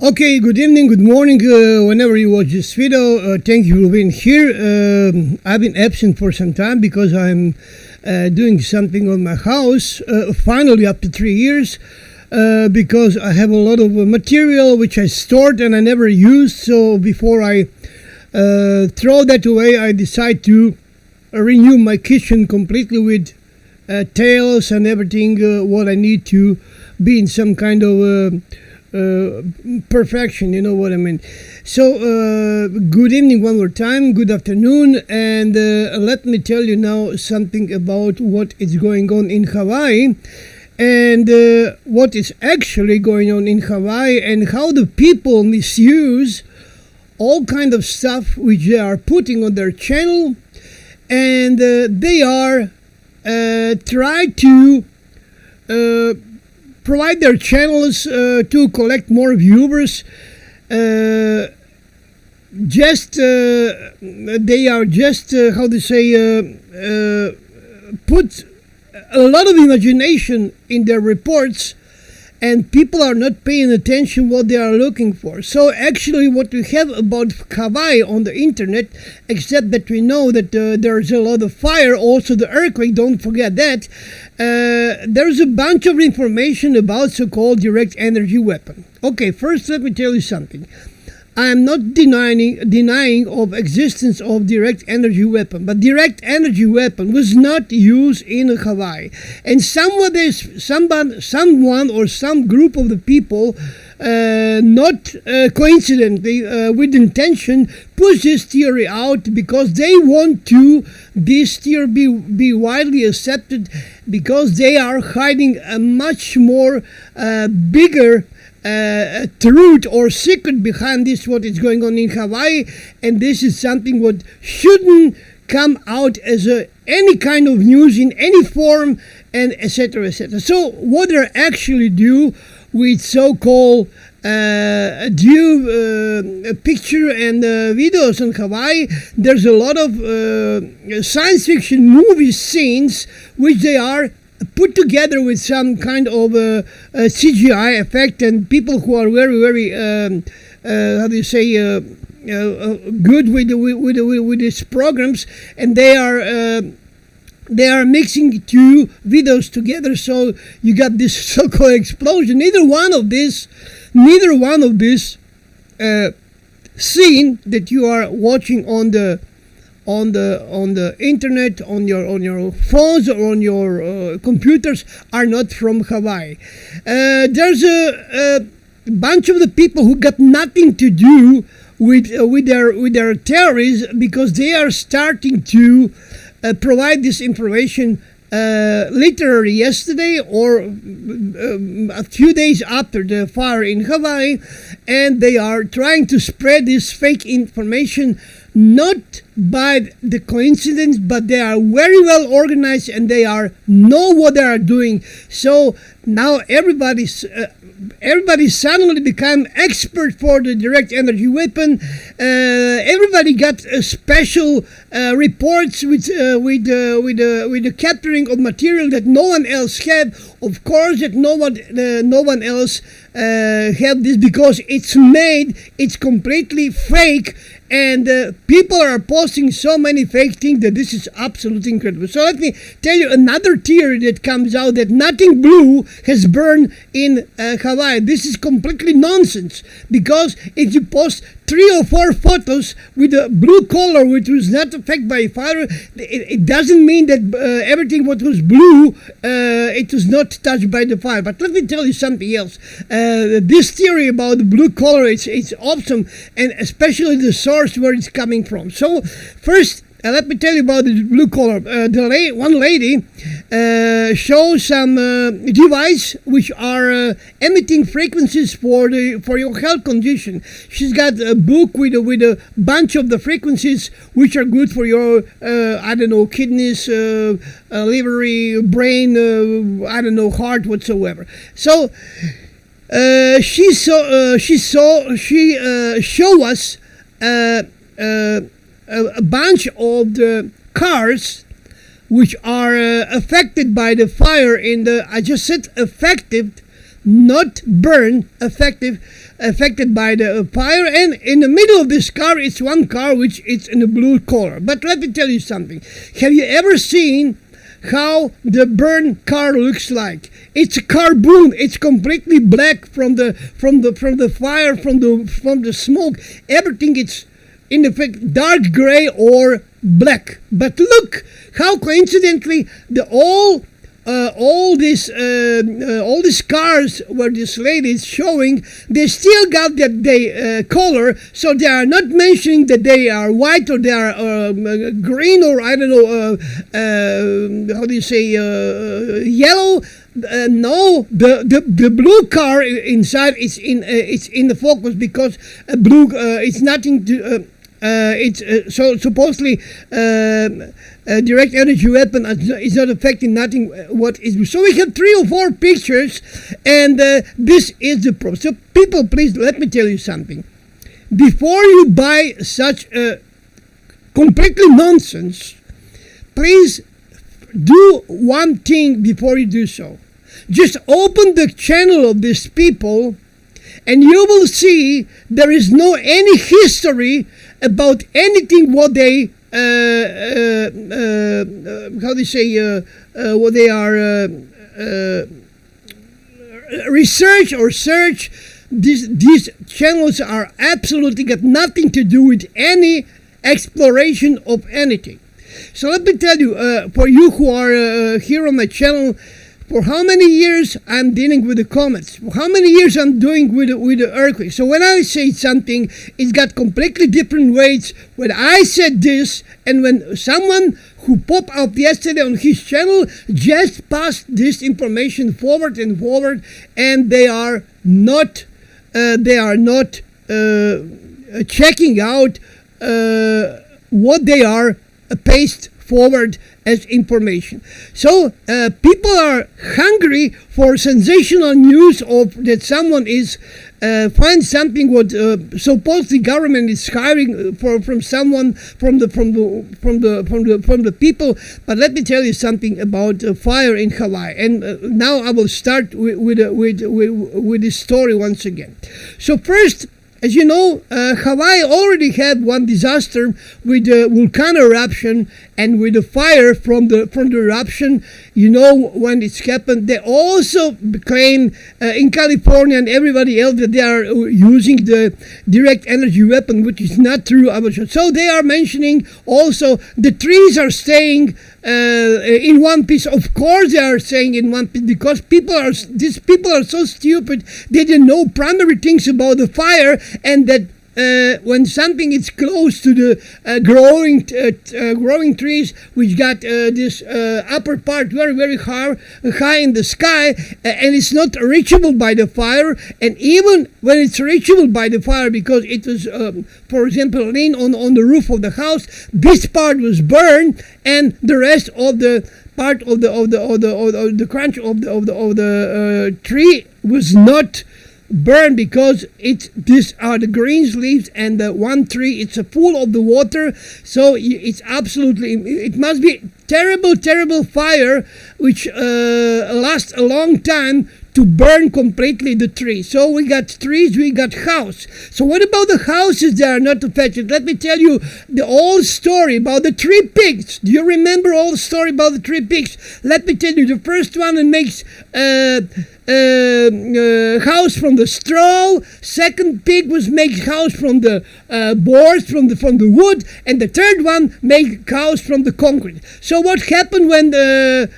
Okay, good evening, good morning, whenever you watch this video. Thank you for being here. I've been absent for some time because I'm doing something on my house, finally after 3 years, because I have a lot of material which I stored and I never used. So before I throw that away, I decide to renew my kitchen completely with tiles and everything, what I need to be in some kind of perfection, you know what I mean. So good evening one more time, good afternoon, and let me tell you now something about what is going on in Hawaii, and what is actually going on in Hawaii, and how the people misuse all kind of stuff which they are putting on their channel, and they are try to provide their channels to collect more viewers. They are just how to say, put a lot of imagination in their reports, and people are not paying attention what they are looking for. So actually what we have about Hawaii on the internet, except that we know that there's a lot of fire, also the earthquake, don't forget that, there's a bunch of information about so-called direct energy weapon. Okay, first let me tell you something. I am not denying of existence of direct energy weapon, but direct energy weapon was not used in Hawaii, and someone or some group of the people, not coincidentally, with intention, push this theory out because they want to this theory be widely accepted, because they are hiding a much more bigger truth or secret behind this, what is going on in Hawaii, and this is something what shouldn't come out as any kind of news in any form, and etc., etc. So what they actually do with so-called picture and videos on Hawaii, there's a lot of science fiction movie scenes which they are put together with some kind of CGI effect, and people who are very, very how do you say, good with these programs, and they are mixing two videos together, so you got this so-called explosion. Neither one of this scene that you are watching on the internet, on your phones or on your computers are not from Hawaii. There's a bunch of the people who got nothing to do with their theories, because they are starting to provide this information literally yesterday or a few days after the fire in Hawaii, and they are trying to spread this fake information, not by the coincidence, but they are very well organized and they know what they are doing. So now everybody suddenly become expert for the direct energy weapon. Everybody got special reports with the capturing of material that no one else had. Of course, that no one else have this, because it's completely fake. And people are posting so many fake things that this is absolutely incredible. So let me tell you another theory that comes out, that nothing blue has burned in Hawaii. This is completely nonsense, because if you post 3 or 4 photos with a blue color which was not affected by fire, it doesn't mean that everything what was blue, it was not touched by the fire. But let me tell you something else. This theory about the blue color, it's awesome, and especially the source where it's coming from. So first, let me tell you about the blue color. One lady shows some device which are emitting frequencies for your health condition. She's got a book with a bunch of the frequencies which are good for your kidneys, liver, brain, heart, whatsoever. So she showed us a bunch of the cars which are affected by the fire I just said affected not burn, affected by the fire. And in the middle of this car is one car which is in a blue color. But let me tell you something. Have you ever seen how the burned car looks like? It's a carbon. It's completely black from the fire, from the smoke. Everything is in effect dark gray or black. But look how coincidentally all these cars where this lady is showing, they still got that color, so they are not mentioning that they are white or they are green or I don't know how do you say yellow. No, the blue car inside is in the focus because blue it's nothing to. It's so supposedly direct energy weapon is not affecting nothing. What is so we have 3 or 4 pictures, and this is the problem. So people, please let me tell you something. Before you buy such completely nonsense, please do one thing before you do so. Just open the channel of these people, and you will see there is no any history about anything what they how do you say what they are research or search. These channels are absolutely got nothing to do with any exploration of anything. So let me tell you, for you who are here on my channel, for how many years I'm dealing with the comets, for how many years I'm doing with the earthquake. So when I say something, it's got completely different weights. When I said this, and when someone who popped up yesterday on his channel just passed this information forward and forward, and they are not checking out what they are pasted forward as information. So people are hungry for sensational news of that someone is find something what supposedly government is hiring from someone from the people. But let me tell you something about fire in Hawaii. And now I will start with this story once again. So first, as you know, Hawaii already had one disaster with the volcano eruption and with the fire from the eruption. You know, when it's happened, they also claim in California and everybody else that they are using the direct energy weapon, which is not true. So they are mentioning also the trees are staying in one piece. Of course they are saying in one piece because these people are so stupid. They didn't know primary things about the fire, and that when something is close to the growing trees, which got this upper part very, very high in the sky, and it's not reachable by the fire. And even when it's reachable by the fire, because it was, for example, lean on the roof of the house, this part was burned, and the rest of the part of the crunch of the tree was not burn because these are the green leaves, and the one tree it's full of the water. So it's absolutely, it must be terrible fire which lasts a long time to burn completely the tree. So we got trees, we got house. So what about the houses that are not affected? Let me tell you the old story about the 3 pigs. Do you remember all the story about the 3 pigs? Let me tell you, the first one that makes house from the straw. Second pig was make house from the boards, from the wood, and the third one make house from the concrete. So what happened when the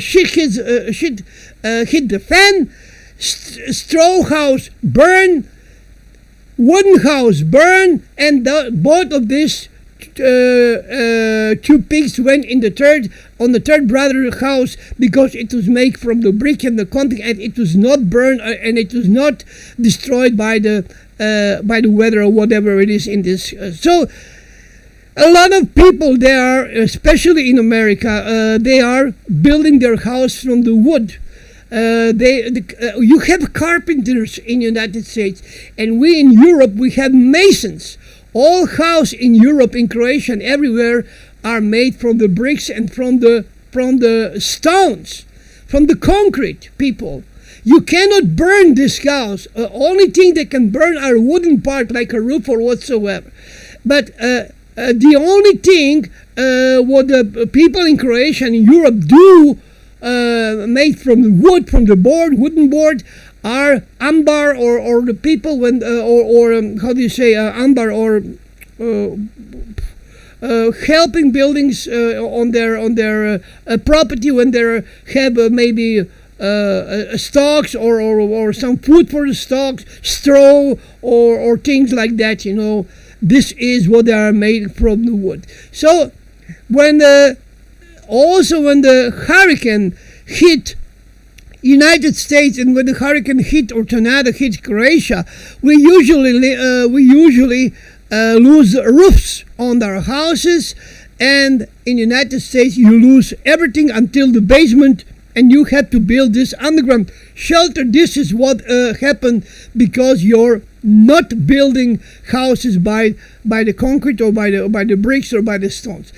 shit hit the fan? Straw house burn, wooden house burn, and both of these 2 pigs went in the third brother house because it was made from the brick and the concrete, and it was not burned and it was not destroyed by the weather or whatever it is in this. So a lot of people there, especially in America, they are building their house from the wood. You have carpenters in the United States, and we in Europe, we have masons. All houses in Europe, in Croatia, and everywhere are made from the bricks and from the stones. from the concrete, people. You cannot burn this house. Only thing that can burn are wooden part, like a roof or whatsoever. But the only thing what the people in Croatia and Europe do, made from wood, from the board, wooden board, are ambar, or the people when how do you say ambar, or helping buildings on their property when they have maybe stocks or some food for the stocks, straw or things like that. This is what they are made from the wood. So when the hurricane hit United States, and when the hurricane hit or tornado hit Croatia, we usually lose roofs on our houses, and in United States you lose everything until the basement, and you have to build this underground shelter. This is what happened because you're not building houses by the concrete or by the bricks or by the stones.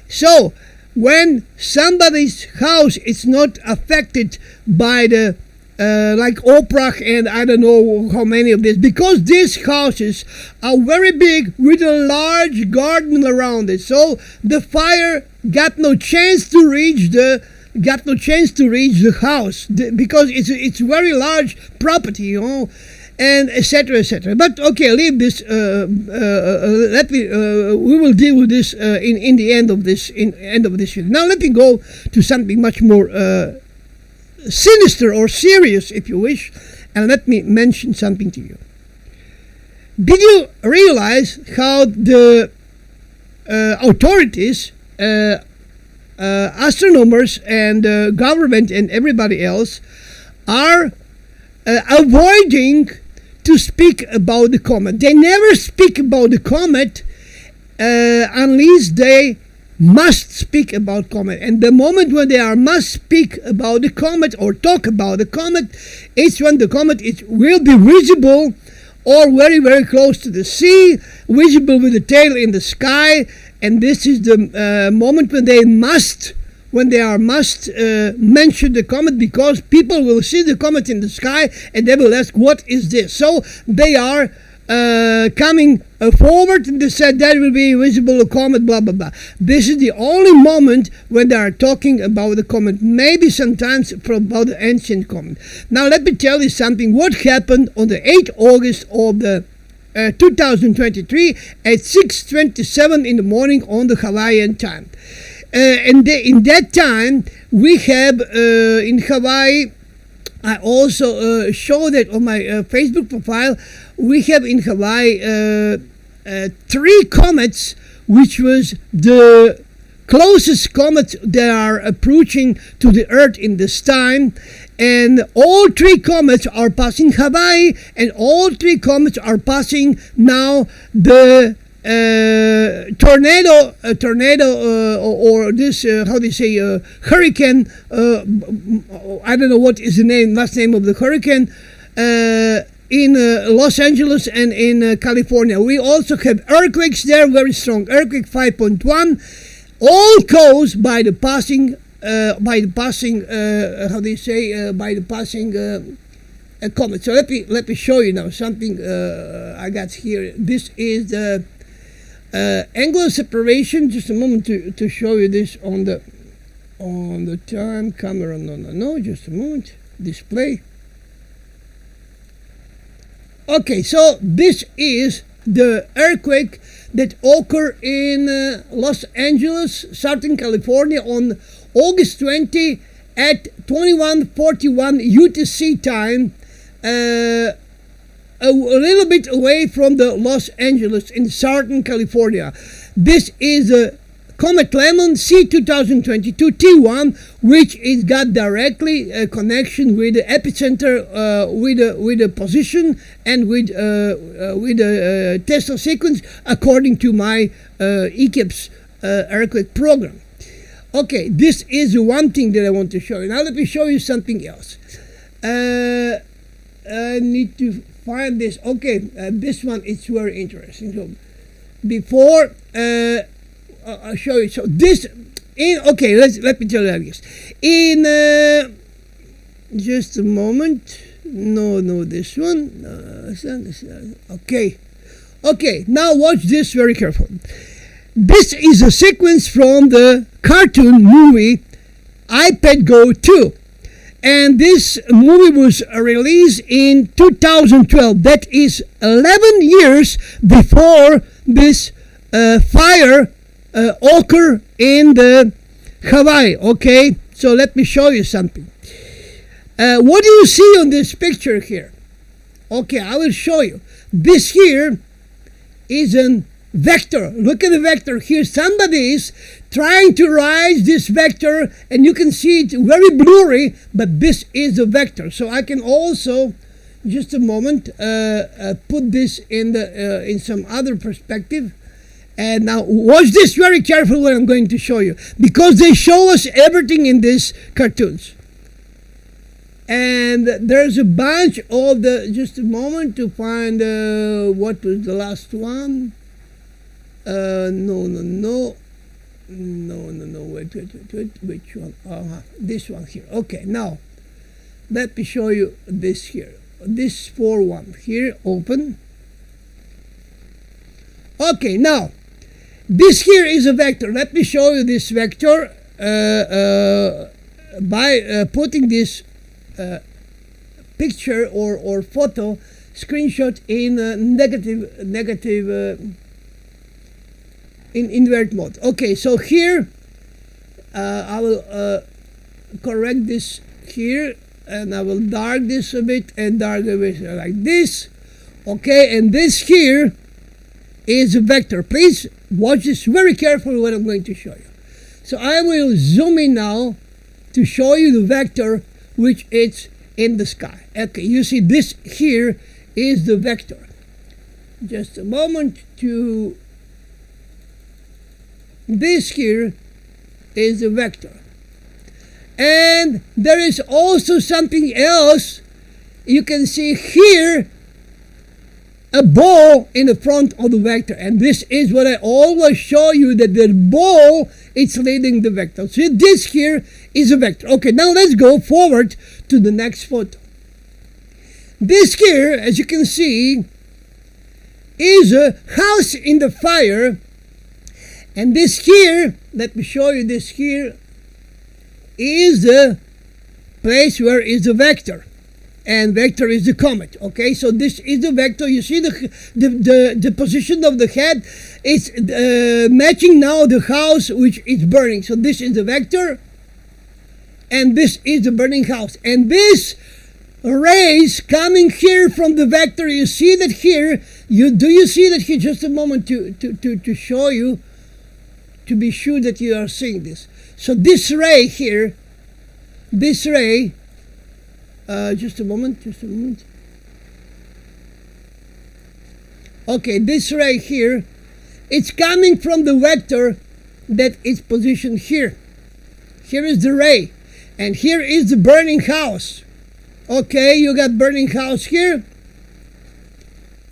So when somebody's house is not affected by the like Oprah and I don't know how many of this, because these houses are very big with a large garden around it, so the fire got no chance to reach the house, because it's very large property, and etc. etc. But okay, leave this. Let me. We will deal with this in the end of this video. Now let me go to something much more sinister or serious, if you wish, and let me mention something to you. Did you realize how the authorities, astronomers, and government and everybody else are avoiding to speak about the comet? They never speak about the comet unless they must speak about comet. And the moment when they must speak about the comet or talk about the comet, it's when the comet will be visible or very, very close to the sea, visible with the tail in the sky. And this is the moment when they must mention the comet, because people will see the comet in the sky and they will ask, what is this? So they are coming forward, and they said that will be visible a comet, blah blah blah. This is the only moment when they are talking about the comet, maybe sometimes about the ancient comet. Now let me tell you something. What happened on the 8th August of the 2023 at 6:27 in the morning on the Hawaiian time. In that time, we have in Hawaii, I also show that on my Facebook profile, we have in Hawaii 3 comets, which was the closest comets that are approaching to the Earth in this time. And all 3 comets are passing Hawaii, and all 3 comets are passing now the tornado, or this how do you say hurricane? I don't know what is the last name of the hurricane in Los Angeles and in California. We also have earthquakes there, very strong earthquake 5.1, all caused by the passing. By the passing comet. So let me show you now something I got here. This is the angular separation. Just a moment to show you this on the time camera. No, just a moment. Display. Okay, so this is the earthquake that occurred in Los Angeles, Southern California on August 20 at 21:41 UTC time, a little bit away from the Los Angeles in Southern California. This is a Comet Lemon C2022 T1, which is got directly a connection with the epicenter, with the position and with the Tesla sequence, according to my ECAPS earthquake program. Okay, this is one thing that I want to show you. Now let me show you something else. I need to find this. Okay, this one is very interesting. So before I'll show you. So this let me tell you like this. In Just a moment. No, this one. Okay. Okay, now watch this very carefully. This is a sequence from the cartoon movie iPad Go 2. And this movie was released in 2012. That is 11 years before this fire occurred in the Hawaii. Okay, so let me show you something. What do you see on this picture here? Okay, I will show you. This here is a vector. Look at the vector here. Somebody is trying to rise this vector, and you can see it very blurry, but this is a vector. So I can also, just a moment, put this in some other perspective. And now watch this very carefully what I'm going to show you, because they show us everything in these cartoons. And there's a bunch of the, just a moment to find what was the last one. No, wait, which one? This one here. Okay, now let me show you this here. This 4-1 here, open. Okay, now this here is a vector. Let me show you this vector by putting this picture or photo screenshot in negative in invert mode. Okay, so here I will correct this here, and I will dark this a bit and dark a bit like this. Okay, and this here is a vector. Please watch this very carefully what I'm going to show you. So I will zoom in now to show you the vector which is in the sky. Okay, you see this here is the vector. Just a moment to... This here is a vector. And there is also something else. You can see here a ball in the front of the vector, and this is what I always show you, that the ball is leading the vector. So this here is a vector. Okay, now let's go forward to the next photo. This here, as you can see, is a house in the fire, and this here, let me show you, this here is the place where is the vector. And vector is the comet. Okay, so this is the vector. You see the position of the head. It's matching now the house which is burning. So this is the vector, and this is the burning house. And this rays coming here from the vector. You see that here. Do you see that here? Just a moment to show you, to be sure that you are seeing this. So this ray here, this ray. Just a moment. Okay, this ray here, it's coming from the vector that is positioned here. Here is the ray, and here is the burning house. Okay, you got burning house here.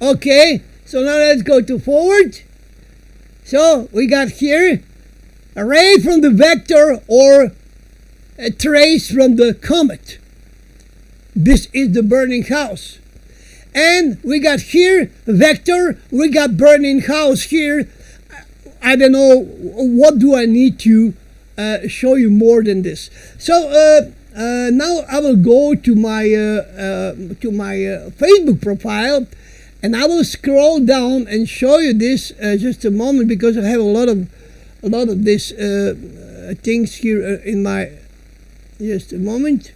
Okay, so now let's go to forward. So we got here a ray from the vector, or a trace from the comet. This is the burning house. And we got here vector, we got burning house here. I don't know, what do I need to show you more than this? So now I will go to my Facebook profile, and I will scroll down and show you this just a moment, because I have a lot of these things here in my, just a moment.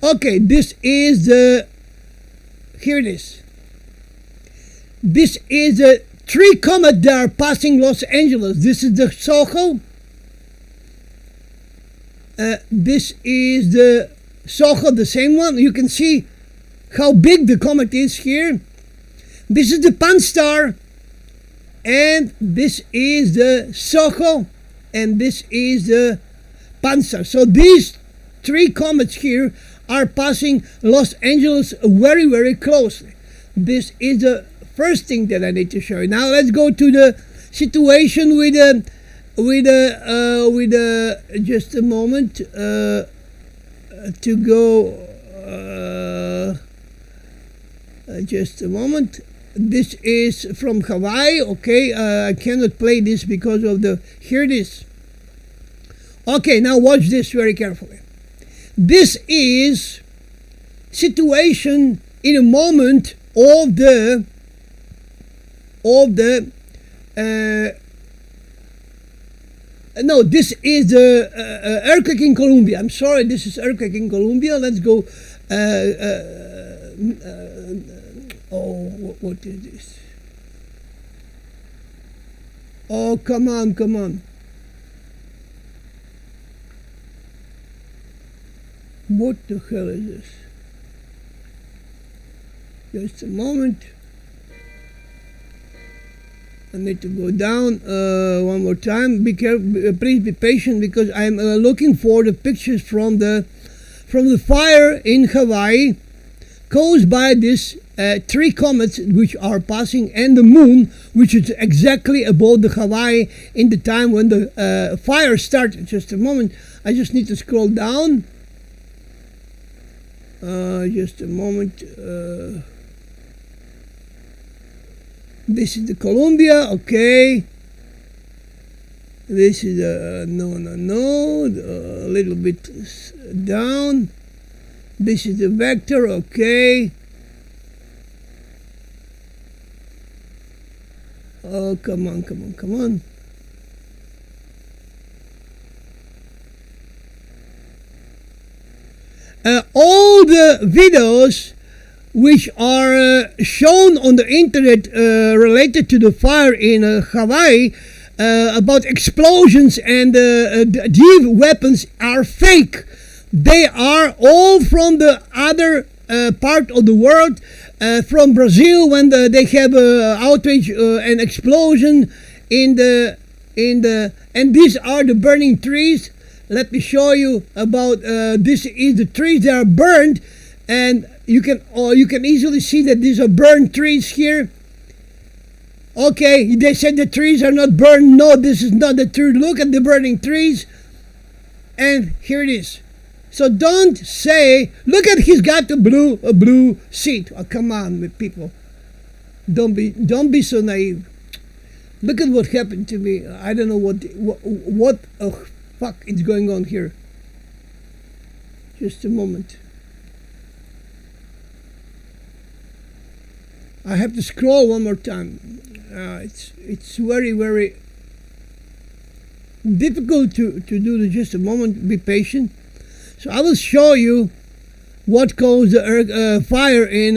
Okay, this is the, here it is. This is the 3 comets that are passing Los Angeles. This is the Soho. This is the Soho, the same one. You can see how big the comet is here. This is the Pan Star. And this is the Soho. And this is the Pan Star. So these 3 comets here are passing Los Angeles very, very closely. This is the first thing that I need to show you. Now let's go to the situation with just a moment. to go. Just a moment. This is from Hawaii. Okay, I cannot play this because of the. Here it is. Okay, now watch this very carefully. This is situation in a moment of the no, this is the earthquake in Colombia. I'm sorry, this is earthquake in Colombia. Let's go. What is this? Oh, come on, come on. What the hell is this? Just a moment. I need to go down one more time. Be careful, please be patient, because I'm looking for the pictures from the fire in Hawaii caused by these 3 comets which are passing, and the moon, which is exactly above the Hawaii in the time when the fire started. Just a moment. I just need to scroll down. Just a moment. This is the Columbia, okay. This is a a little bit down. This is the vector, okay. Oh, come on, come on, come on. All the videos which are shown on the internet related to the fire in Hawaii about explosions and deep weapons are fake. They are all from the other part of the world, from Brazil, when they have outrage and explosion in the and these are the burning trees. Let me show you about this is the trees that are burned, and you can easily see that these are burned trees here. Okay, they said the trees are not burned. No, this is not the truth. Look at the burning trees, and here it is. So don't say, look at, he's got a blue seat. Oh, come on, people, don't be so naive. Look at what happened to me. I don't know what fuck is going on here. Just a moment. I have to scroll one more time. It's very, very difficult to do this. Just a moment. Be patient. So I will show you what caused the fire in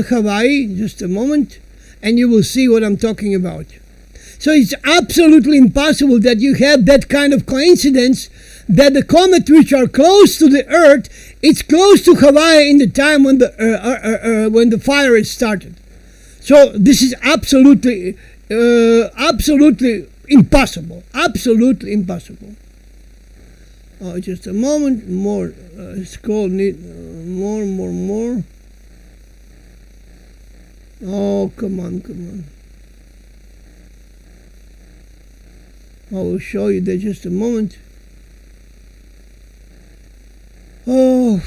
Hawaii. Just a moment, and you will see what I'm talking about. So it's absolutely impossible that you have that kind of coincidence that the comets which are close to the Earth, it's close to Hawaii in the time when the fire is started. So this is absolutely impossible. Absolutely impossible. Oh, just a moment. More. Scroll. Need more. Oh, come on. I will show you that just a moment. Oh.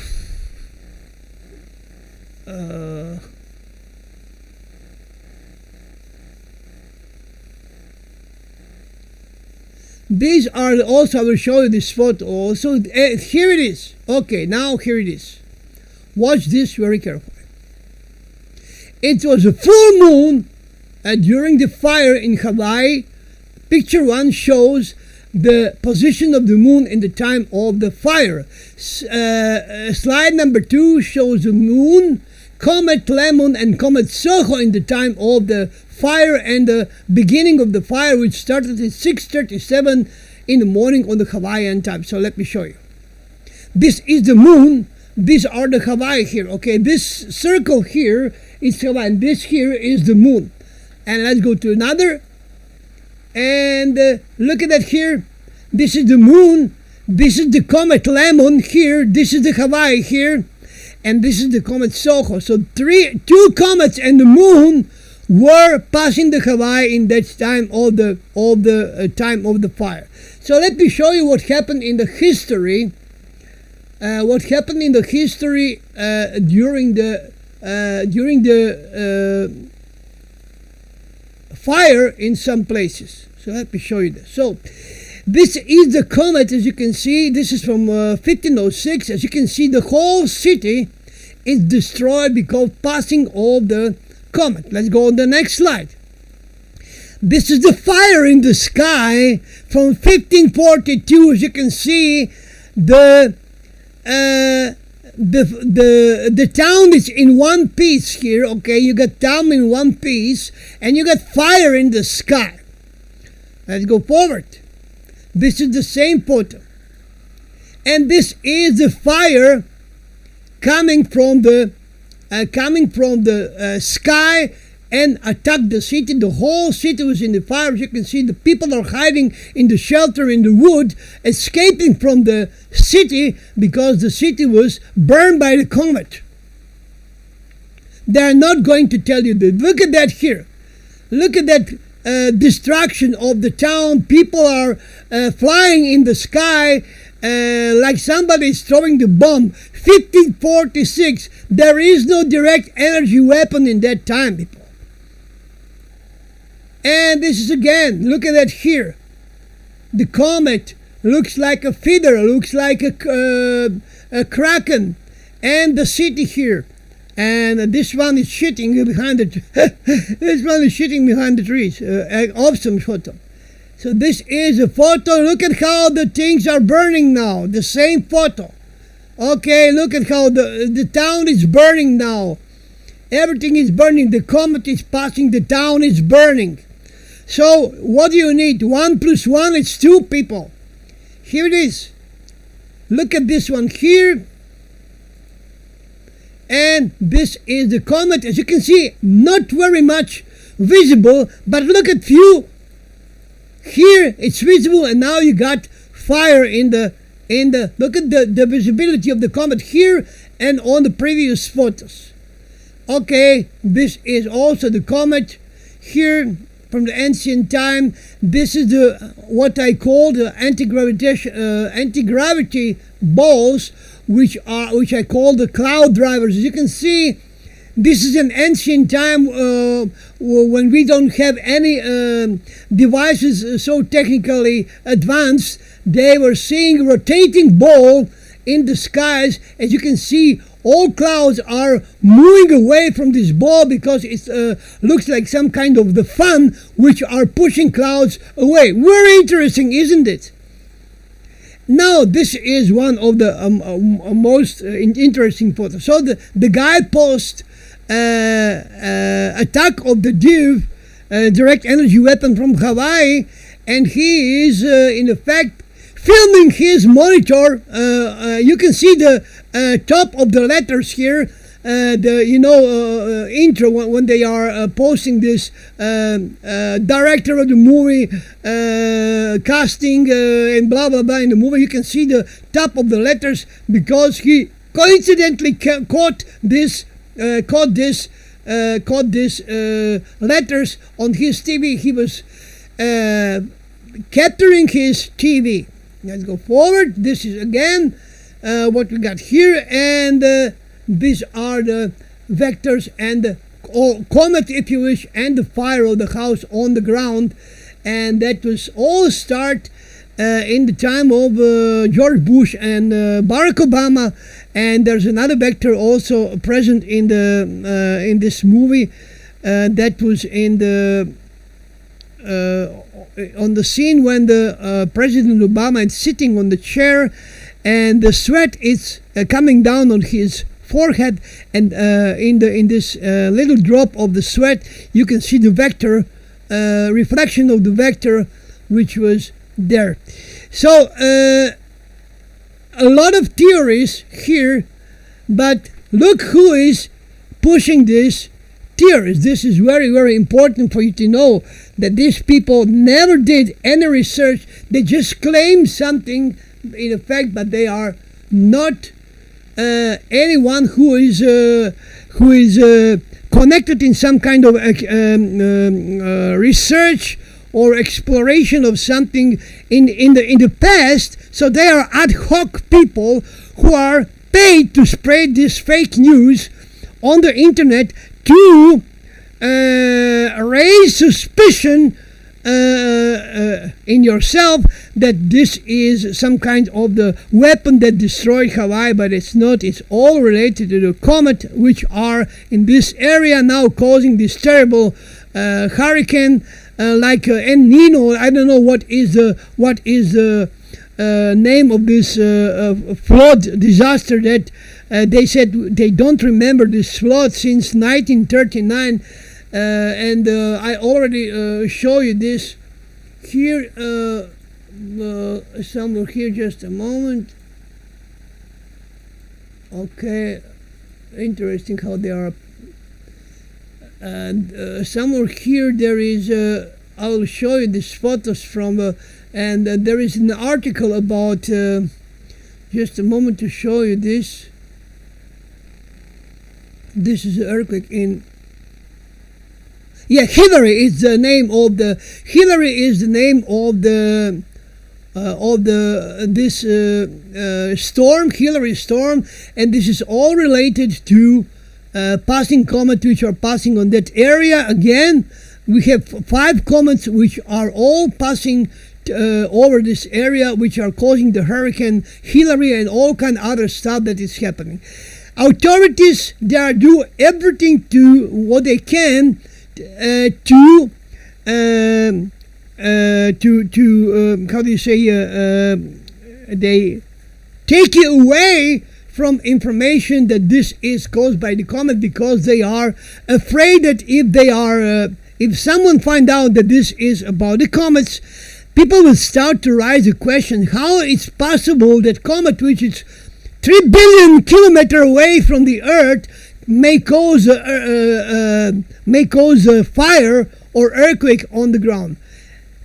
These are also, I will show you this photo also. Here it is. Okay, now here it is. Watch this very carefully. It was a full moon during the fire in Hawaii. Picture 1 shows the position of the moon in the time of the fire. Slide number 2 shows the moon, Comet Lemon and Comet Soho in the time of the fire and the beginning of the fire, which started at 6:37 in the morning on the Hawaiian time. So let me show you. This is the moon. These are the Hawaii here. Okay, this circle here is Hawaii, and this here is the moon. And let's go to another. And look at that here. This is the moon. This is the Comet Lemon here. This is the Hawaii here. And this is the Comet Soho. So two comets and the moon were passing the Hawaii in that time of the time of the fire. So let me show you what happened in the history. What happened in the history during the fire in some places. So let me show you this. So this is the comet, as you can see. This is from 1506. As you can see, the whole city is destroyed because passing of the comet. Let's go on the next slide. This is the fire in the sky from 1542. As you can see, the town is in one piece here. Okay, you got town in one piece, and you got fire in the sky. Let's go forward. This is the same photo, and this is the fire coming from the sky and attacked the city. The whole city was in the fire. As you can see, the people are hiding in the shelter in the wood, escaping from the city because the city was burned by the comet. They're not going to tell you that. Look at that here. Look at that destruction of the town. People are flying in the sky like somebody is throwing the bomb. 1546. There is no direct energy weapon in that time, people. And this is again, look at that here. The comet looks like a feather, looks like a kraken. And the city here. And this one is shitting behind the this one is shitting behind the trees. Awesome photo. So this is a photo. Look at how the things are burning now. The same photo. Okay, look at how the town is burning now. Everything is burning. The comet is passing. The town is burning. So what do you need? 1 + 1 is 2, people. Here it is. Look at this one here. And this is the comet. As you can see, not very much visible, but look at few. Here it's visible, and now you got fire in the look at the visibility of the comet here and on the previous photos. Okay, this is also the comet here from the ancient time. This is the what I call the anti-gravity balls, which I call the cloud drivers. As you can see, this is an ancient time when we don't have any devices so technically advanced. They were seeing rotating ball in the skies. As you can see, all clouds are moving away from this ball because it looks like some kind of the fan which are pushing clouds away. Very interesting, isn't it? Now, this is one of the most interesting photos. So the guy posts attack of the DIV, direct energy weapon from Hawaii, and he is in effect filming his monitor. You can see the top of the letters here. Intro when they are posting this director of the movie, casting and blah blah blah in the movie. You can see the top of the letters because he coincidentally caught this letters on his TV. He was capturing his TV. Let's go forward. This is again what we got here, and these are the vectors and the comet, if you wish, and the fire of the house on the ground. And that was all start in the time of George Bush and Barack Obama. And there's another vector also present in this movie that was in the on the scene when the President Obama is sitting on the chair, and the sweat is coming down on his forehead, and in this little drop of the sweat you can see the vector reflection of the vector which was there. So a lot of theories here, but look who is pushing this theories. This is very, very important for you to know that these people never did any research. They just claim something in effect, but they are not anyone who is connected in some kind of research or exploration of something in the past. So they are ad hoc people who are paid to spread this fake news on the internet to raise suspicion in yourself that this is some kind of the weapon that destroyed Hawaii, but it's not. It's all related to the comet, which are in this area now causing this terrible hurricane like El Nino. I don't know what is the name of this flood disaster that they said they don't remember this flood since 1939. And I already show you this here, somewhere here, just a moment. Okay, interesting how they are. And somewhere here there is, I will show you these photos from, and there is an article about, just a moment to show you this. This is an earthquake in, yeah, Hillary is the name of the storm, Hillary storm, and this is all related to passing comets which are passing on that area. Again, we have 5 comets which are all passing over this area, which are causing the hurricane Hillary and all kind of other stuff that is happening. Authorities, they are do everything to what they can to how do you say, they take you away from information that this is caused by the comet, because they are afraid that if someone find out that this is about the comets, people will start to raise a question how it's possible that comet, which is 3 billion kilometers away from the Earth, may cause a fire or earthquake on the ground,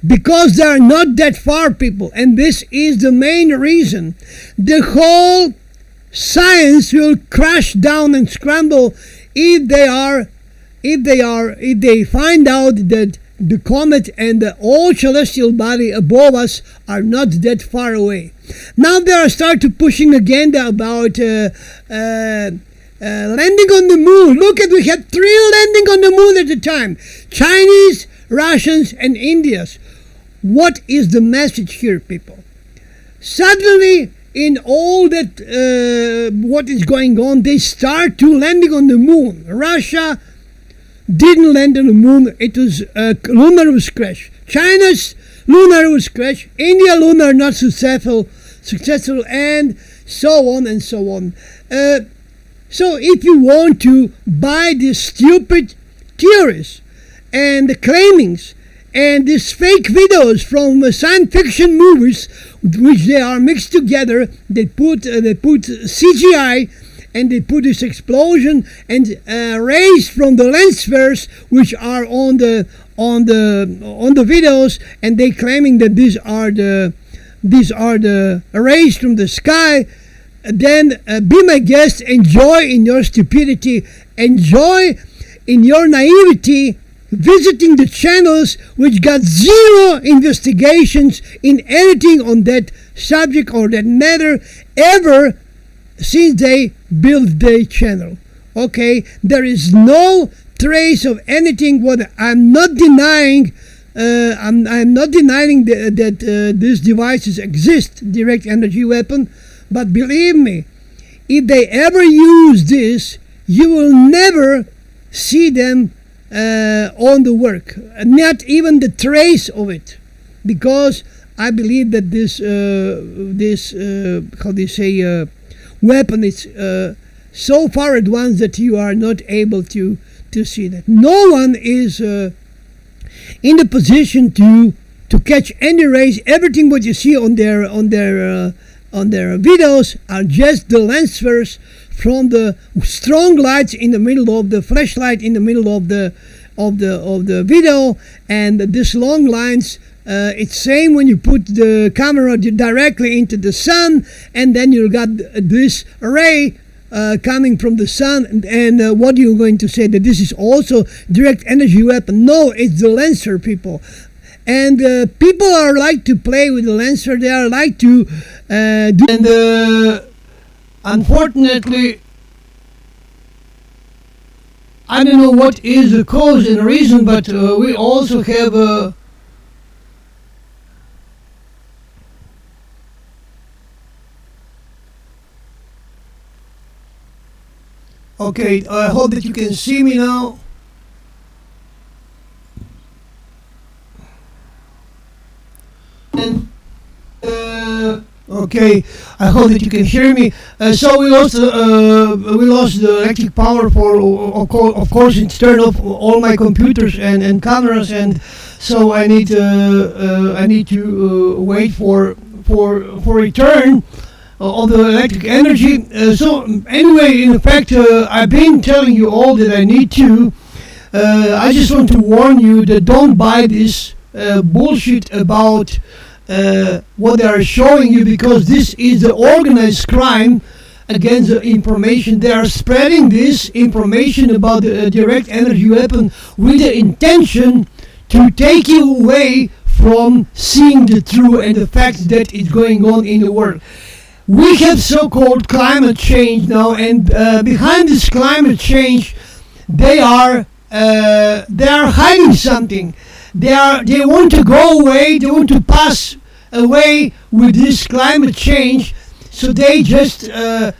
because they are not that far, people. And this is the main reason the whole science will crash down and scramble if they find out that the comet and the all celestial body above us are not that far away. Now they are start to pushing agenda about landing on the moon. Look at, we had 3 landing on the moon at the time. Chinese, Russians, and Indians. What is the message here, people? Suddenly, in all that what is going on, they start to landing on the moon. Russia didn't land on the moon. It was lunar was crash. China's lunar was crash. India lunar not successful, and so on and so on. So if you want to buy these stupid theories and the claimings and these fake videos from science fiction movies, which they are mixed together, they put CGI, and they put this explosion and rays from the lens flares, which are on the videos, and they claiming that these are the rays from the sky. Then be my guest, enjoy in your stupidity, enjoy in your naivety, visiting the channels which got 0 investigations in anything on that subject or that matter ever since they built their channel. Okay, there is no trace of anything. What I'm not denying, I'm not denying that these devices exist, direct energy weapon. But believe me, if they ever use this, you will never see them on the work, not even the trace of it, because I believe that this how do you say, weapon is so far advanced that you are not able to see that. No one is in the position to catch any rays. Everything what you see on their videos are just the lens flares from the strong lights in the middle of the flashlight in the middle of the video, and this long lines. It's same when you put the camera directly into the sun, and then you got this ray coming from the sun, and what are you going to say, that this is also direct energy weapon? No, it's the lenser, people. and people are like to play with the Lancer. They are like to do, and unfortunately, I don't know what is the cause and reason, but we also have a okay, I hope that you can see me now. And okay, I hope that you can hear me. So we lost the electric power for, of course, it's turned off all my computers and cameras, and so I need to wait for return of the electric energy. So anyway, in fact, I've been telling you all that I need to. I just want to warn you that don't buy this bullshit about what they are showing you, because this is the organized crime against the information. They are spreading this information about the direct energy weapon with the intention to take you away from seeing the truth and the facts that is going on in the world. We have so-called climate change now, and behind this climate change, they are hiding something. They want to go away. They want to pass away with this climate change. So they just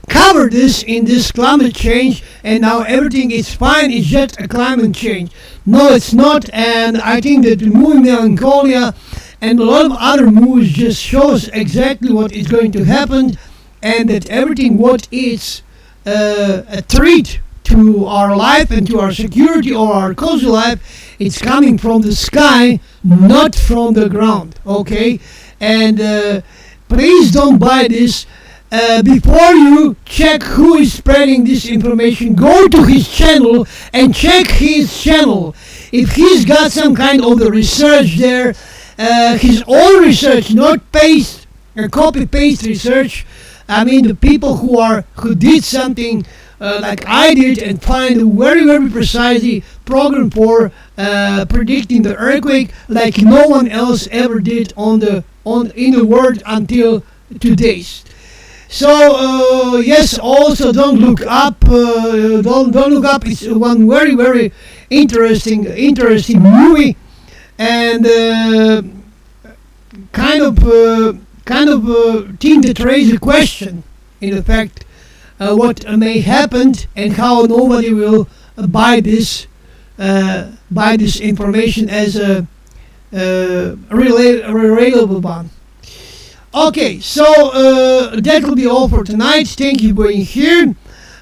cover this in this climate change, and now everything is fine. It's just a climate change. No, it's not. And I think that the movie Melancholia and a lot of other movies just shows exactly what is going to happen, and that everything what is a threat to our life and to our security or our cozy life, it's coming from the sky, not from the ground. Okay, and please don't buy this. Before you check who is spreading this information, go to his channel and check his channel. If he's got some kind of the research there, his own research, not copy paste research. I mean, the people who did something like I did and find a very, very precisely program for predicting the earthquake like no one else ever did in the world until today. So yes, also don't look up. Don't look up. It's one very, very interesting movie, and kind of thing that raises a question. In fact, what may happen and how nobody will buy this information as a relatable one. Okay, so that will be all for tonight. Thank you for being here.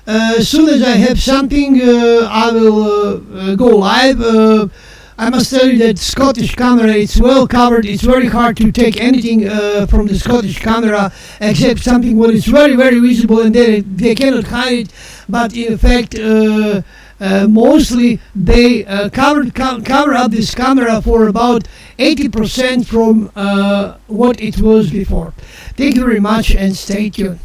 As soon as I have something, I will go live. I must tell you that Scottish camera is well covered. It's very hard to take anything from the Scottish camera except something what is very, very visible, and they cannot hide it. But in fact, mostly they cover up this camera for about 80% from what it was before. Thank you very much and stay tuned.